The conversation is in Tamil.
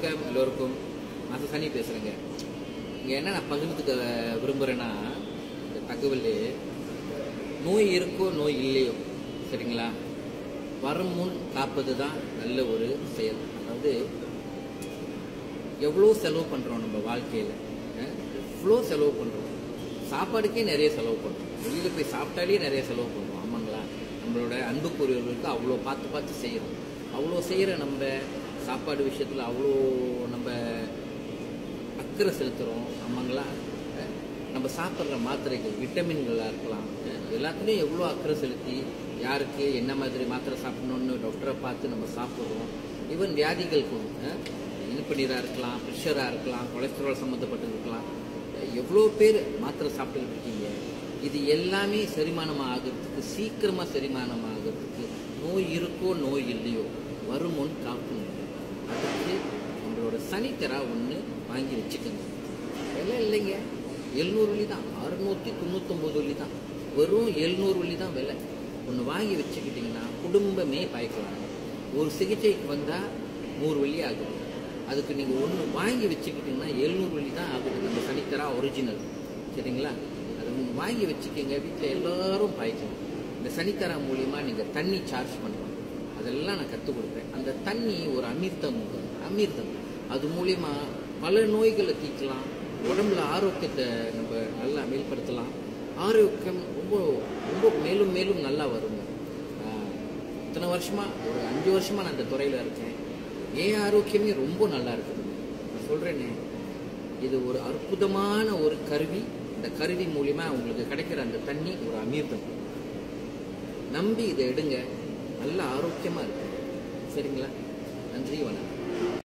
வணக்கம் எல்லோருக்கும். நான் சனி பேசுகிறேங்க. இங்கே என்ன நான் பகிர்ந்துக்க விரும்புகிறேன்னா, இந்த தகவல் நோய் இருக்கோ நோய் இல்லையோ சரிங்களா, வரும் முன் காப்பது தான் நல்ல ஒரு செயல். அதாவது எவ்வளோ செலவு பண்ணுறோம் நம்ம வாழ்க்கையில், எவ்வளோ செலவு பண்ணுறோம். சாப்பாடுக்கே நிறைய செலவு பண்ணுறோம், வெளியில் போய் சாப்பிட்டாலே நிறைய செலவு பண்ணுறோம். ஆமாங்களா, நம்மளோட அன்புக்குரியவர்களுக்கு அவ்வளோ பார்த்து பார்த்து செய்கிறோம். அவ்வளோ செய்கிற நம்ம சாப்பாடு விஷயத்தில் அவ்வளோ நம்ம அக்கறை செலுத்துகிறோம். ஆமாங்களா, நம்ம சாப்பிட்ற மாத்திரைகள் விட்டமின்களாக இருக்கலாம், எல்லாத்துலேயும் எவ்வளோ அக்கறை செலுத்தி யாருக்கு என்ன மாதிரி மாத்திரை சாப்பிடணுன்னு டாக்டரை பார்த்து நம்ம சாப்பிட்றோம். ஈவன் வியாதிகளுக்கும் இனிப்பு நீராக இருக்கலாம், ப்ரெஷராக இருக்கலாம், கொலஸ்ட்ரால் சம்மந்தப்பட்டு இருக்கலாம், எவ்வளோ பேர் மாத்திரை சாப்பிட்டுக்கிட்டு இருக்கீங்க. இது எல்லாமே செரிமானம் ஆகிறதுக்கு, சீக்கிரமாக செரிமானம் ஆகிறதுக்கு நோய் இருக்கோ நோய் இல்லையோ வரும் முன் காக்கணும். அதுக்கு நம்மளோட சனித்தரா ஒன்று வாங்கி வச்சுக்கோங்க. விலை இல்லைங்க, 700 வெள்ளி தான், 699 வெள்ளி தான், வெறும் 700 வெள்ளி தான் விலை. ஒன்று வாங்கி வச்சுக்கிட்டிங்கன்னா குடும்பமே பயக்கலாம். ஒரு சிகிச்சைக்கு வந்தால் 100 வெள்ளி ஆகுது. அதுக்கு நீங்கள் ஒன்று வாங்கி வச்சுக்கிட்டிங்கன்னா 700 வெள்ளி தான் ஆகுது. நம்ம சனித்தரா ஒரிஜினல் சரிங்களா. அதை ஒன்று வாங்கி வச்சுக்கோங்க, வீட்டில் எல்லோரும் பாய்க்கலாம். இந்த சனித்தரா மூலியமாக நீங்கள் தண்ணி சார்ஜ் பண்ணலாம். அதெல்லாம் நான் கற்றுக் கொடுப்பேன். அந்த தண்ணி ஒரு அமிர்தம், அது மூலியமா பல நோய்களை தீர்க்கலாம். உடம்புல ஆரோக்கியத்தை நம்ம நல்லா மேம்படுத்தலாம். ஆரோக்கியம் ரொம்ப ரொம்ப மேலும் மேலும் நல்லா வருங்க. இத்தனை வருஷமா, ஒரு 5 வருஷமா நான் இந்த துறையில் இருக்கேன். என் ஆரோக்கியமே ரொம்ப நல்லா இருக்குது. நான் சொல்றேனே, இது ஒரு அற்புதமான ஒரு கருவி. இந்த கருவி மூலியமா உங்களுக்கு கிடைக்கிற அந்த தண்ணி ஒரு அமிர்தம். நம்பி இதை எடுங்க, நல்ல ஆரோக்கியமா இருக்கு சரிங்களா. நன்றி, வணக்கம்.